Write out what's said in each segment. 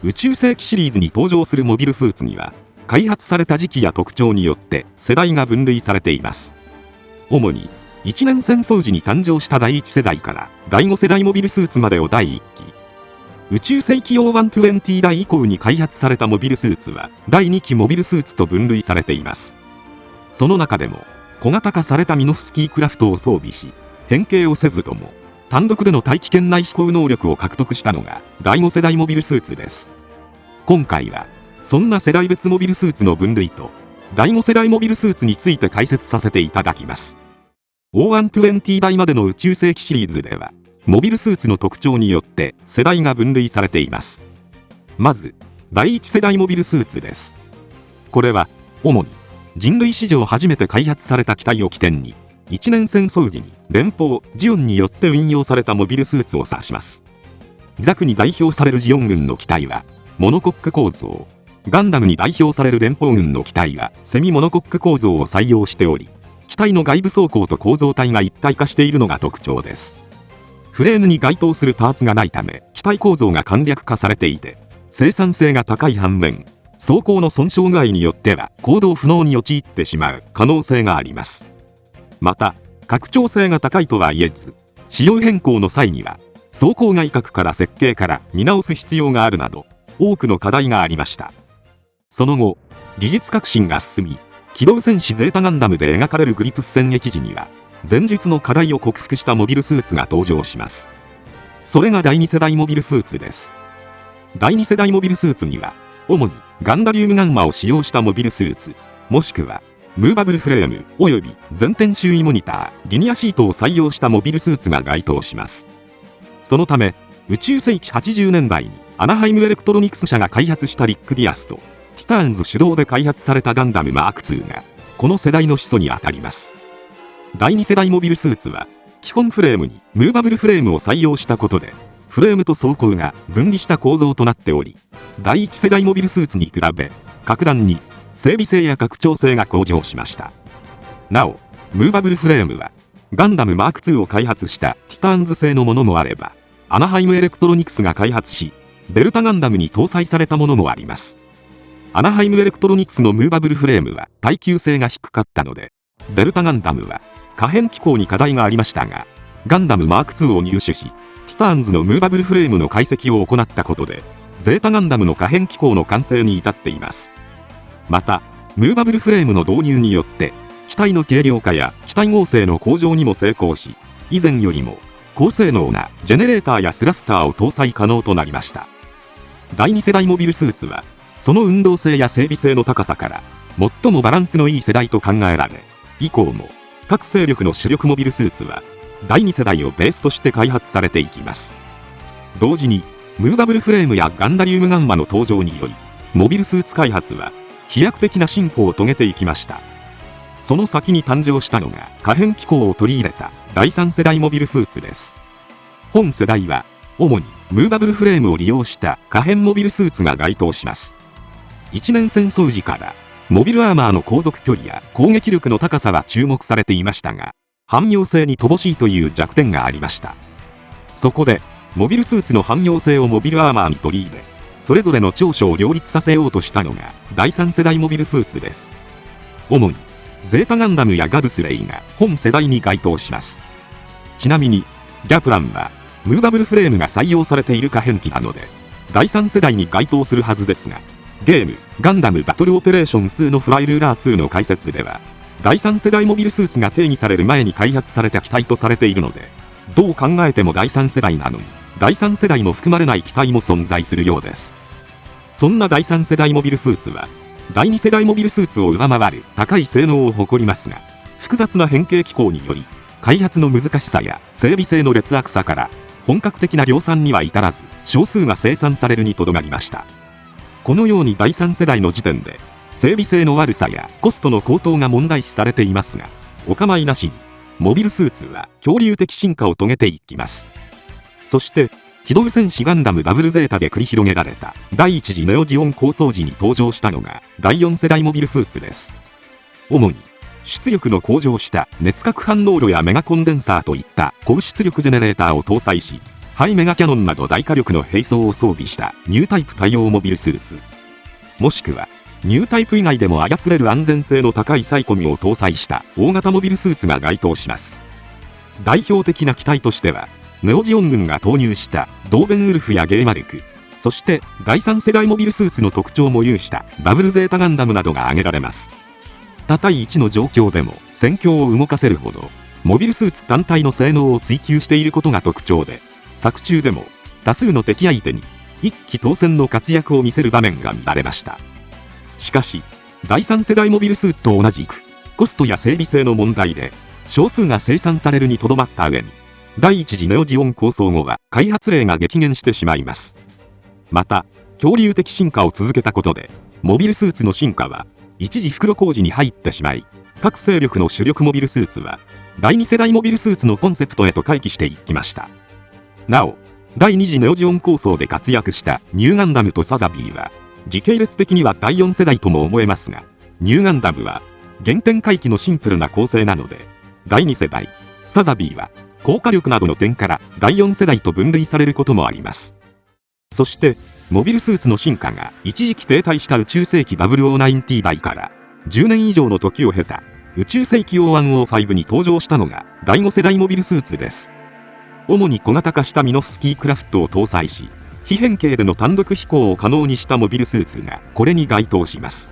宇宙世紀シリーズに登場するモビルスーツには、開発された時期や特徴によって世代が分類されています。主に、一年戦争時に誕生した第1世代から第5世代モビルスーツまでを第1期。宇宙世紀用120代以降に開発されたモビルスーツは第2期モビルスーツと分類されています。その中でも、小型化されたミノフスキークラフトを装備し、変形をせずとも、単独での大気圏内飛行能力を獲得したのが第5世代モビルスーツです。今回は、そんな世代別モビルスーツの分類と、第5世代モビルスーツについて解説させていただきます。O120代までの宇宙世紀シリーズでは、モビルスーツの特徴によって世代が分類されています。まず、第1世代モビルスーツです。これは、主に、人類史上初めて開発された機体を起点に、一年戦争時に連邦ジオンによって運用されたモビルスーツを指します。ザクに代表されるジオン軍の機体はモノコック構造、ガンダムに代表される連邦軍の機体はセミモノコック構造を採用しており、機体の外部装甲と構造体が一体化しているのが特徴です。フレームに該当するパーツがないため、機体構造が簡略化されていて、生産性が高い反面、装甲の損傷具合によっては行動不能に陥ってしまう可能性があります。また、拡張性が高いとは言えず、仕様変更の際には、装甲外郭から設計から見直す必要があるなど、多くの課題がありました。その後、技術革新が進み、機動戦士ゼータガンダムで描かれるグリプス戦役時には、前述の課題を克服したモビルスーツが登場します。それが第2世代モビルスーツです。第2世代モビルスーツには、主にガンダリウムガンマを使用したモビルスーツ、もしくは、ムーバブルフレームおよび全天周囲モニター、リニアシートを採用したモビルスーツが該当します。そのため、宇宙世紀80年代にアナハイムエレクトロニクス社が開発したリック・ディアスと、ティターンズ主導で開発されたガンダムマーク2が、この世代の始祖にあたります。第2世代モビルスーツは、基本フレームにムーバブルフレームを採用したことで、フレームと装甲が分離した構造となっており、第1世代モビルスーツに比べ、格段に整備性や拡張性が向上しました。なお、ムーバブルフレームは、ガンダムマーク2を開発したティターンズ製のものもあれば、アナハイムエレクトロニクスが開発し、デルタガンダムに搭載されたものもあります。アナハイムエレクトロニクスのムーバブルフレームは耐久性が低かったので、デルタガンダムは可変機構に課題がありましたが、ガンダムマーク2を入手し、ティターンズのムーバブルフレームの解析を行ったことで、ゼータガンダムの可変機構の完成に至っています。また、ムーバブルフレームの導入によって、機体の軽量化や機体合成の向上にも成功し、以前よりも高性能なジェネレーターやスラスターを搭載可能となりました。第2世代モビルスーツは、その運動性や整備性の高さから、最もバランスのいい世代と考えられ、以降も、各勢力の主力モビルスーツは、第2世代をベースとして開発されていきます。同時に、ムーバブルフレームやガンダリウムガンマの登場により、モビルスーツ開発は、飛躍的な進歩を遂げていきました。その先に誕生したのが可変機構を取り入れた第3世代モビルスーツです。本世代は主にムーバブルフレームを利用した可変モビルスーツが該当します。一年戦争時からモビルアーマーの航続距離や攻撃力の高さは注目されていましたが、汎用性に乏しいという弱点がありました。そこでモビルスーツの汎用性をモビルアーマーに取り入れ、それぞれの長所を両立させようとしたのが第3世代モビルスーツです。主にゼータガンダムやガブスレイが本世代に該当します。ちなみにギャプランはムーバブルフレームが採用されている可変機なので第3世代に該当するはずですが、ゲームガンダムバトルオペレーション2のフライルーラー2の解説では、第3世代モビルスーツが定義される前に開発された機体とされているので、どう考えても第3世代なのに第3世代も含まれない機体も存在するようです。そんな第3世代モビルスーツは第2世代モビルスーツを上回る高い性能を誇りますが、複雑な変形機構により開発の難しさや整備性の劣悪さから本格的な量産には至らず、少数が生産されるにとどまりました。このように第3世代の時点で整備性の悪さやコストの高騰が問題視されていますが、お構いなしにモビルスーツは恐竜的進化を遂げていきます。そして機動戦士ガンダムダブルゼータで繰り広げられた第一次ネオジオン構想時に登場したのが第4世代モビルスーツです。主に出力の向上した熱核反応炉やメガコンデンサーといった高出力ジェネレーターを搭載し、ハイメガキャノンなど大火力の兵装を装備したニュータイプ対応モビルスーツ、もしくはニュータイプ以外でも操れる安全性の高いサイコミを搭載した大型モビルスーツが該当します。代表的な機体としてはネオジオン軍が投入したドーベンウルフやゲイマルク、そして第3世代モビルスーツの特徴も有したダブルゼータガンダムなどが挙げられます。他対1の状況でも戦況を動かせるほどモビルスーツ単体の性能を追求していることが特徴で、作中でも多数の敵相手に一騎当選の活躍を見せる場面が見られました。しかし第3世代モビルスーツと同じくコストや整備性の問題で少数が生産されるにとどまった上に、第一次ネオジオン構想後は開発例が激減してしまいます。また恐竜的進化を続けたことでモビルスーツの進化は一時袋小路に入ってしまい、各勢力の主力モビルスーツは第2世代モビルスーツのコンセプトへと回帰していきました。なお第2次ネオジオン構想で活躍したニューガンダムとサザビーは時系列的には第4世代とも思えますが、ニューガンダムは原点回帰のシンプルな構成なので第2世代、サザビーは高火力などの点から第4世代と分類されることもあります。そしてモビルスーツの進化が一時期停滞した宇宙世紀0090代から10年以上の時を経た宇宙世紀0105に登場したのが第5世代モビルスーツです。主に小型化したミノフスキークラフトを搭載し、非変形での単独飛行を可能にしたモビルスーツがこれに該当します。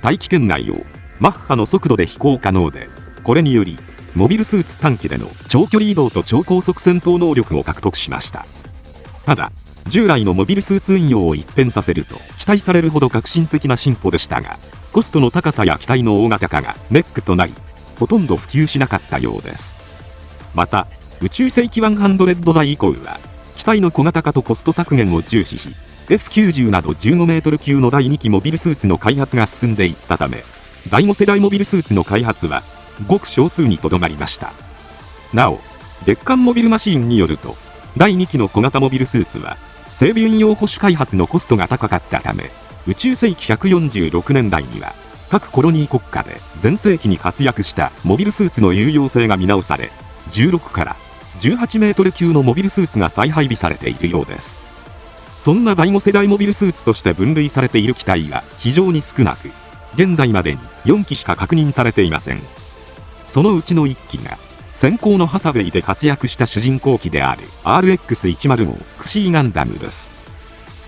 大気圏内をマッハの速度で飛行可能で、これによりモビルスーツ短期での長距離移動と超高速戦闘能力を獲得しました。ただ従来のモビルスーツ運用を一変させると期待されるほど革新的な進歩でしたが、コストの高さや機体の大型化がネックとなり、ほとんど普及しなかったようです。また宇宙世紀100代以降は機体の小型化とコスト削減を重視し、 F90 など15メートル級の第2期モビルスーツの開発が進んでいったため、第5世代モビルスーツの開発はごく少数にとどまりました。なお月刊モビルマシーンによると、第2期の小型モビルスーツは整備運用保守開発のコストが高かったため、宇宙世紀146年代には各コロニー国家で全盛期に活躍したモビルスーツの有用性が見直され、16から18メートル級のモビルスーツが再配備されているようです。そんな第5世代モビルスーツとして分類されている機体が非常に少なく、現在までに4機しか確認されていません。そのうちの1機が先行のハサウェイで活躍した主人公機である RX105 クシーガンダムです。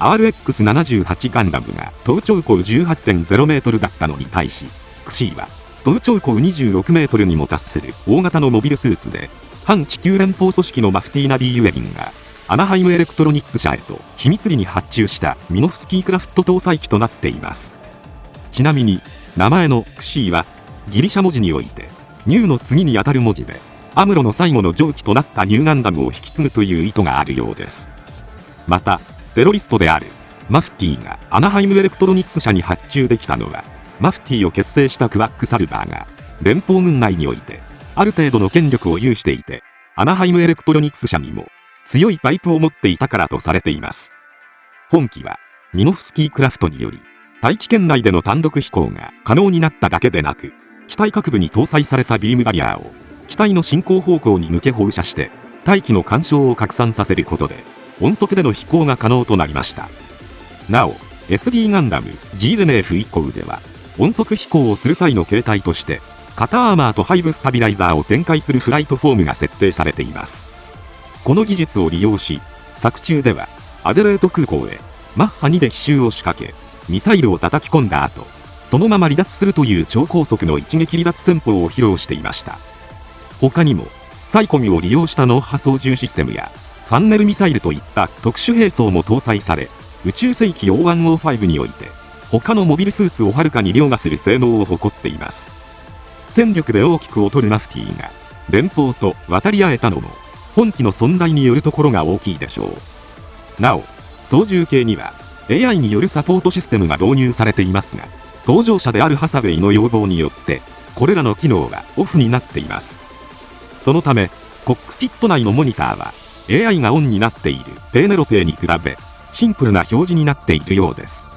RX78 ガンダムが頭頂高 18.0 メートルだったのに対し、クシーは頭頂高26メートルにも達する大型のモビルスーツで、反地球連邦組織のマフティーナ・ビー・ユエリンがアナハイムエレクトロニクス社へと秘密裏に発注したミノフスキークラフト搭載機となっています。ちなみに名前のクシーはギリシャ文字においてニューの次にあたる文字で、アムロの最後の上記となったニューガンダムを引き継ぐという意図があるようです。またテロリストであるマフティーがアナハイムエレクトロニクス社に発注できたのは、マフティーを結成したクワックサルバーが連邦軍内においてある程度の権力を有していて、アナハイムエレクトロニクス社にも強いパイプを持っていたからとされています。本機はミノフスキークラフトにより大気圏内での単独飛行が可能になっただけでなく、機体各部に搭載されたビームバリアーを機体の進行方向に向け放射して大気の干渉を拡散させることで音速での飛行が可能となりました。なお SD ガンダム G ゼネーフ以降では音速飛行をする際の形態として肩アーマーと背部スタビライザーを展開するフライトフォームが設定されています。この技術を利用し、作中ではアデレート空港へマッハ2で奇襲を仕掛け、ミサイルを叩き込んだ後、そのまま離脱するという超高速の一撃離脱戦法を披露していました。他にもサイコミを利用した脳波操縦システムやファンネルミサイルといった特殊兵装も搭載され、宇宙世紀0105において他のモビルスーツをはるかに凌駕する性能を誇っています。戦力で大きく劣るマフティーが連邦と渡り合えたのも本機の存在によるところが大きいでしょう。なお操縦系には AI によるサポートシステムが導入されていますが、搭乗者であるハサウェイの要望によってこれらの機能はオフになっています。そのためコックピット内のモニターは AI がオンになっているペーネロペーに比べシンプルな表示になっているようです。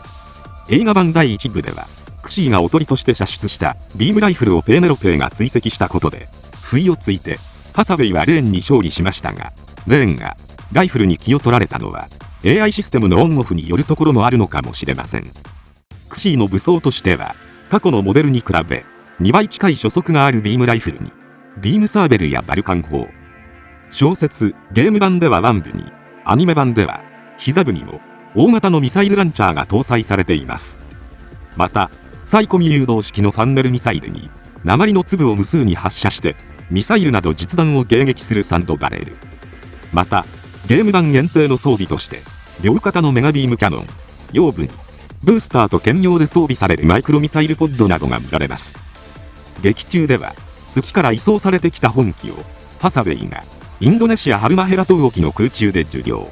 映画版第1部ではクシーがおとりとして射出したビームライフルをペーネロペーが追跡したことで不意をついてハサウェイはレーンに勝利しましたが、レーンがライフルに気を取られたのは AI システムのオンオフによるところもあるのかもしれません。クシーの武装としては過去のモデルに比べ2倍近い初速があるビームライフルにビームサーベルやバルカン砲、小説ゲーム版では腕部に、アニメ版では膝部にも大型のミサイルランチャーが搭載されています。またサイコミ誘導式のファンネルミサイルに鉛の粒を無数に発射してミサイルなど実弾を迎撃するサンドバレル、またゲーム版限定の装備として両肩のメガビームキャノン、腰部にブースターと兼用で装備されるマイクロミサイルポッドなどが見られます。劇中では月から移送されてきた本機をハサウェイがインドネシアハルマヘラ島沖の空中で受領。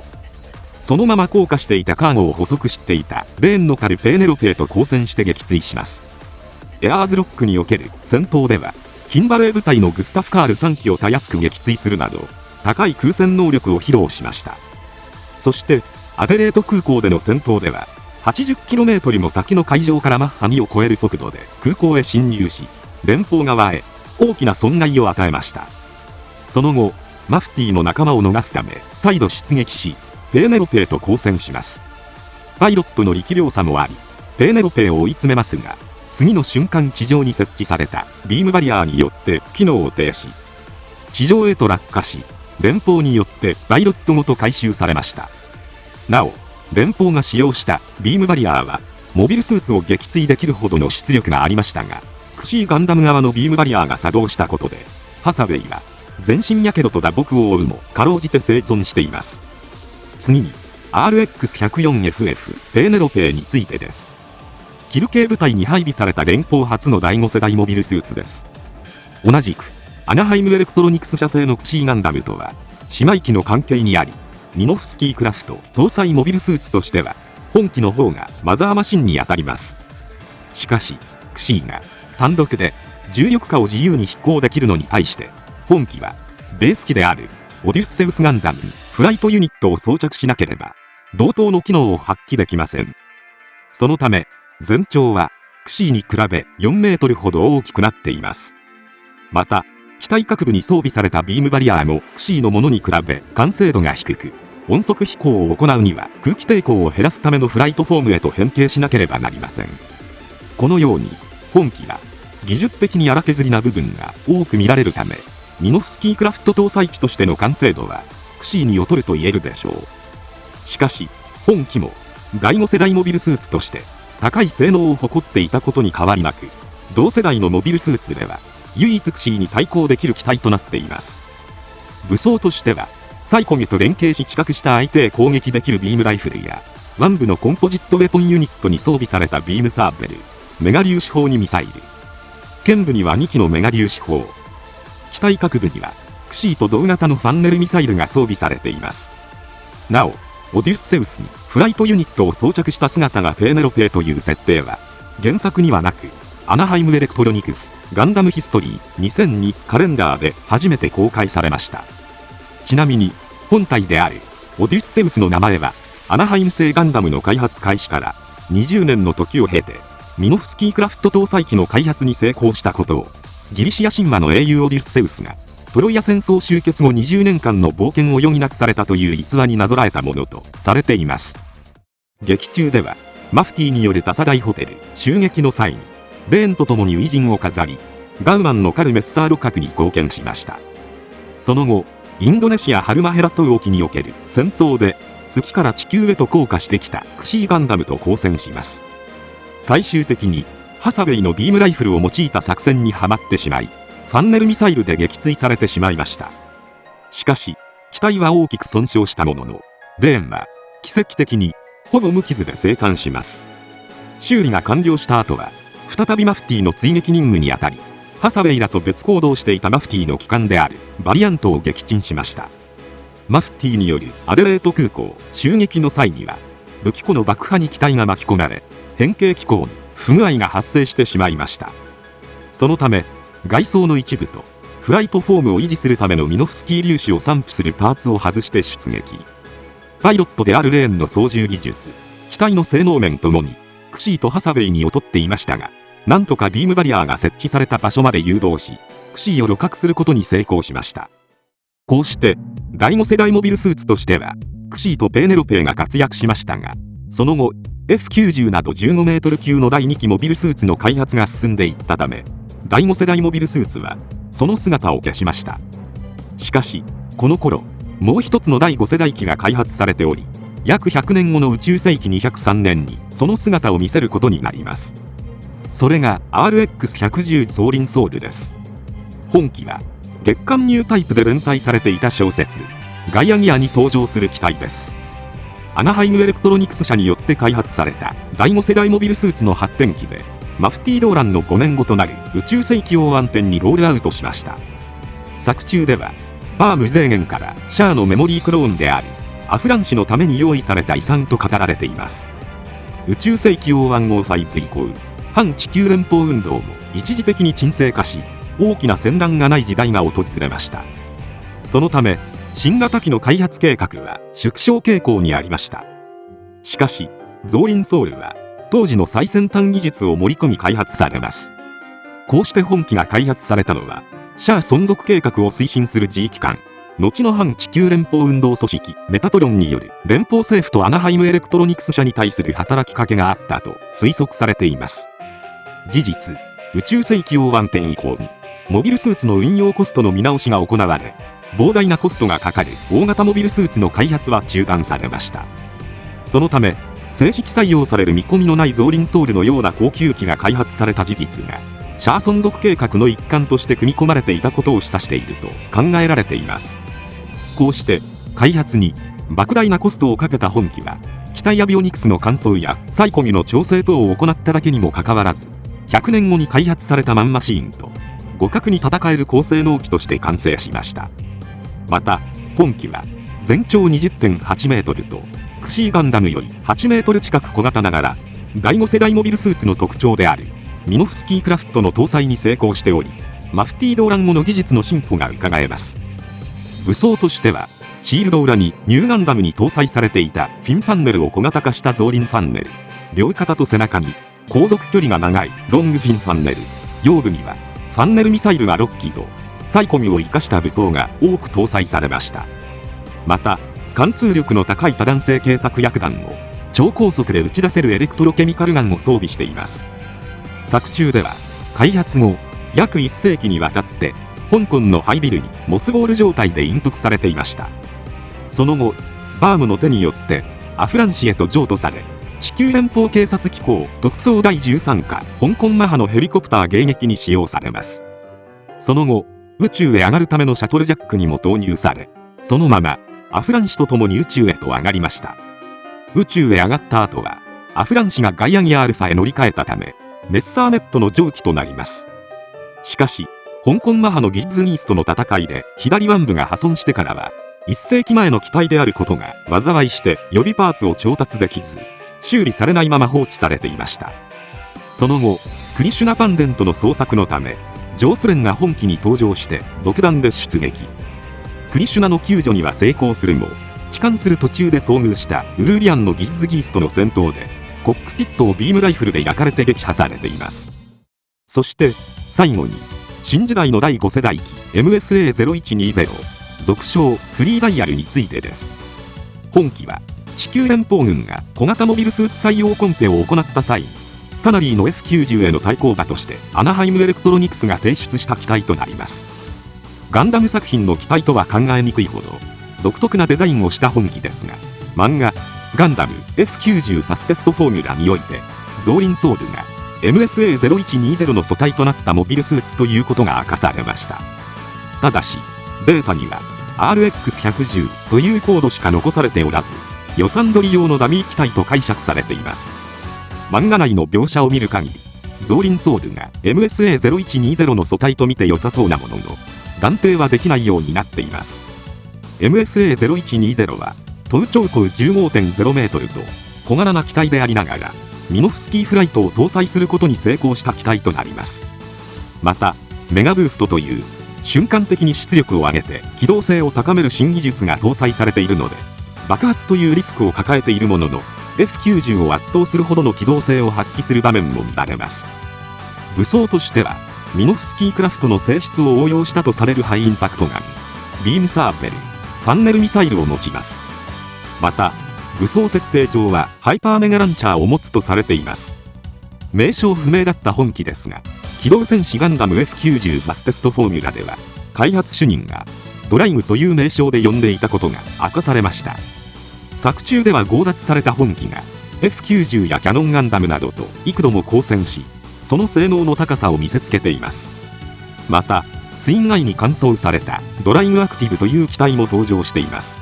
そのまま降下していたカーゴを捕捉していたレーンのカル・ペーネロペーと交戦して撃墜します。エアーズロックにおける戦闘ではキンバレー部隊のグスタフ・カール3機をたやすく撃墜するなど高い空戦能力を披露しました。そしてアデレート空港での戦闘では 80km も先の海上からマッハ2を超える速度で空港へ侵入し、連邦側へ大きな損害を与えました。その後マフティーの仲間を逃すため再度出撃し、ペーネロペーと交戦します。パイロットの力量差もありペーネロペーを追い詰めますが、次の瞬間地上に設置されたビームバリアーによって機能を停止、地上へと落下し、連邦によってパイロットごと回収されました。なお連邦が使用したビームバリアーはモビルスーツを撃墜できるほどの出力がありましたが、クシーガンダム側のビームバリアーが作動したことでハサウェイは全身やけどと打撲を負うもかろうじて生存しています。次に RX-104FF ペーネロペーについてです。キル系部隊に配備された連邦初の第5世代モビルスーツです。同じくアナハイムエレクトロニクス社製のクシーガンダムとは姉妹機の関係にあり、ミノフスキークラフト搭載モビルスーツとしては本機の方がマザーマシンにあたります。しかしクシーが単独で重力下を自由に飛行できるのに対して、本機はベース機であるオデュッセウスガンダムにフライトユニットを装着しなければ同等の機能を発揮できません。そのため全長はクシーに比べ4メートルほど大きくなっています。また機体各部に装備されたビームバリアーもクシーのものに比べ完成度が低く、音速飛行を行うには空気抵抗を減らすためのフライトフォームへと変形しなければなりません。このように本機は技術的に荒削りな部分が多く見られるため、ミノフスキークラフト搭載機としての完成度はクシーに劣ると言えるでしょう。しかし本機も第5世代モビルスーツとして高い性能を誇っていたことに変わりなく、同世代のモビルスーツでは唯一クシーに対抗できる機体となっています。武装としてはサイコミと連携し企画した相手へ攻撃できるビームライフルや腕部のコンポジットウェポンユニットに装備されたビームサーベル、メガ粒子砲にミサイル、剣部には2機のメガ粒子砲、機体各部にはクシーと同型のファンネルミサイルが装備されています。なおオデュッセウスにフライトユニットを装着した姿がペーネロペーという設定は原作にはなく、アナハイムエレクトロニクスガンダムヒストリー2002カレンダーで初めて公開されました。ちなみに本体であるオデュッセウスの名前はアナハイム製ガンダムの開発開始から20年の時を経てミノフスキークラフト搭載機の開発に成功したことを、ギリシア神話の英雄オデュッセウスがトロイア戦争終結後20年間の冒険を余儀なくされたという逸話になぞらえたものとされています。劇中ではマフティーによる多世代ホテル襲撃の際にレーンと共に初陣を飾り、ガウマンのカルメッサーロ核に貢献しました。その後インドネシアハルマヘラ島沖における戦闘で月から地球へと降下してきたクシーガンダムと交戦します。最終的にハサウェイのビームライフルを用いた作戦にはまってしまい、ファンネルミサイルで撃墜されてしまいました。しかし機体は大きく損傷したものの、レーンは奇跡的にほぼ無傷で生還します。修理が完了した後は再びマフティーの追撃任務にあたり、ハサウェイらと別行動していたマフティーの旗艦であるバリアントを撃沈しました。マフティーによるアデレート空港襲撃の際には武器庫の爆破に機体が巻き込まれ、変形機構に不具合が発生してしまいました。そのため外装の一部とフライトフォームを維持するためのミノフスキー粒子を散布するパーツを外して出撃。パイロットであるレーンの操縦技術、機体の性能面ともにクシーとハサウェイに劣っていましたが、なんとかビームバリアーが設置された場所まで誘導し、クシーを鹵獲することに成功しました。こうして第5世代モビルスーツとしてはクシーとペーネロペーが活躍しましたが、その後 F90 など15メートル級の第2期モビルスーツの開発が進んでいったため、第5世代モビルスーツはその姿を消しました。しかしこの頃もう一つの第5世代機が開発されており、約100年後の宇宙世紀203年にその姿を見せることになります。それが RX110 ゾーリンソールです。本機は月刊ニュータイプで連載されていた小説ガイアギアに登場する機体です。アナハイムエレクトロニクス社によって開発された第5世代モビルスーツの発展機で、マフティー・ドーランの5年後となる宇宙世紀を暗転にロールアウトしました。作中ではバーム税源からシャアのメモリークローンであるアフラン氏のために用意された遺産と語られています。宇宙世紀王105以降、反地球連邦運動も一時的に沈静化し、大きな戦乱がない時代が訪れました。そのため新型機の開発計画は縮小傾向にありました。しかしゾーリンソールは当時の最先端技術を盛り込み開発されます。こうして本機が開発されたのは、シャア存続計画を推進する G 機関、後の反地球連邦運動組織メタトロンによる連邦政府とアナハイムエレクトロニクス社に対する働きかけがあったと推測されています。事実、宇宙世紀王1.0以降にモビルスーツの運用コストの見直しが行われ、膨大なコストがかかる大型モビルスーツの開発は中断されました。そのため正式採用される見込みのないゾーリンソールのような高級機が開発された事実が、シャア存続計画の一環として組み込まれていたことを示唆していると考えられています。こうして開発に莫大なコストをかけた本機は、機体アビオニクスの換装やサイコミの調整等を行っただけにもかかわらず、100年後に開発されたマンマシーンと互角に戦える高性能機として完成しました。また本機は全長 20.8 メートルとクシーガンダムより8メートル近く小型ながら、第5世代モビルスーツの特徴であるミノフスキークラフトの搭載に成功しており、マフティー・ドーラン後の技術の進歩がうかがえます。武装としてはシールド裏にニューガンダムに搭載されていたフィンファンネルを小型化したゾーリンファンネル、両肩と背中に航続距離が長いロングフィンファンネル、腰部にはファンネルミサイルが6機とサイコミを生かした武装が多く搭載されました。また貫通力の高い多弾性軽削薬弾を超高速で打ち出せるエレクトロケミカルガンを装備しています。作中では開発後約1世紀にわたって香港の廃ビルにモスボール状態で隠匿されていました。その後バームの手によってアフラン市へと譲渡され、地球連邦警察機構特捜第13課香港マハのヘリコプター迎撃に使用されます。その後宇宙へ上がるためのシャトルジャックにも投入され、そのままアフラン市と共に宇宙へと上がりました。宇宙へ上がった後はアフラン市がガイアギアアルファへ乗り換えたためメッサーネットの上記となります。しかし香港マハのギッズニースとの戦いで左腕部が破損してからは、1世紀前の機体であることが災いして予備パーツを調達できず、修理されないまま放置されていました。その後クリシュナパンデントの捜索のためジョースレンが本機に登場して独断で出撃。クリシュナの救助には成功するも、帰還する途中で遭遇したウルーリアンのギッズギースとの戦闘でコックピットをビームライフルで焼かれて撃破されています。そして最後に新時代の第5世代機 MSA0120 俗称フリーダイヤルについてです。本機は地球連邦軍が小型モビルスーツ採用コンペを行った際に、サナリーの F90 への対抗馬としてアナハイムエレクトロニクスが提出した機体となります。ガンダム作品の機体とは考えにくいほど独特なデザインをした本機ですが、漫画ガンダム F90 ファステストフォーミュラにおいてゾーリンソールが MSA0120 の素体となったモビルスーツということが明かされました。ただしデータには RX110 というコードしか残されておらず、予算取り用のダミー機体と解釈されています。漫画内の描写を見る限り、ゾーリンソールが MSA0120 の素体と見て良さそうなものの、断定はできないようになっています。MSA0120 はトウ長高 15.0 メートルと小柄な機体でありながら、ミノフスキーフライトを搭載することに成功した機体となります。またメガブーストという瞬間的に出力を上げて機動性を高める新技術が搭載されているので、爆発というリスクを抱えているものの F90 を圧倒するほどの機動性を発揮する場面も見られます。武装としてはミノフスキークラフトの性質を応用したとされるハイインパクトガン、ビームサーベル、ファンネルミサイルを持ちます。また武装設定上はハイパーメガランチャーを持つとされています。名称不明だった本機ですが、機動戦士ガンダム F90 マステストフォーミュラでは開発主任がドライムという名称で呼んでいたことが明かされました。作中では強奪された本機が F90 やキャノンガンダムなどと幾度も交戦し、その性能の高さを見せつけています。またツインアイに換装されたドライムアクティブという機体も登場しています。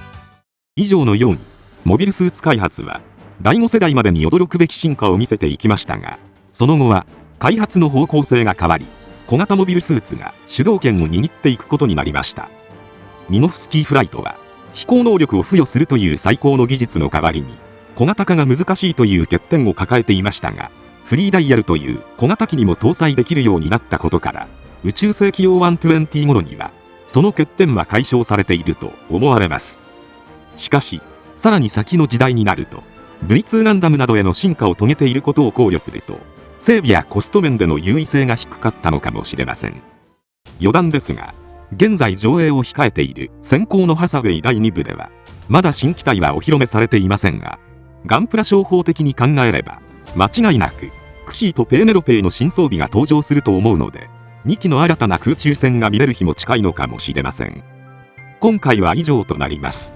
以上のようにモビルスーツ開発は第5世代までに驚くべき進化を見せていきましたが、その後は開発の方向性が変わり、小型モビルスーツが主導権を握っていくことになりました。ミノフスキーフライトは飛行能力を付与するという最高の技術の代わりに小型化が難しいという欠点を抱えていましたが、フリーダイヤルという小型機にも搭載できるようになったことから、宇宙世紀用120頃にはその欠点は解消されていると思われます。しかしさらに先の時代になると V2 ガンダムなどへの進化を遂げていることを考慮すると、整備やコスト面での優位性が低かったのかもしれません。余談ですが、現在上映を控えている先行のハサウェイ第2部ではまだ新機体はお披露目されていませんが、ガンプラ商法的に考えれば間違いなくクシーとペーネロペイの新装備が登場すると思うので、2機の新たな空中戦が見れる日も近いのかもしれません。今回は以上となります。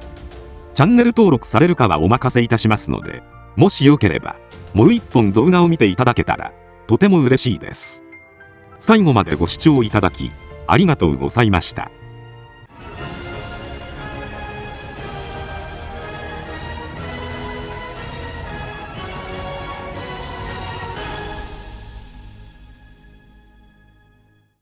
チャンネル登録されるかはお任せいたしますので、もしよければもう一本動画を見ていただけたらとても嬉しいです。最後までご視聴いただきありがとうございました。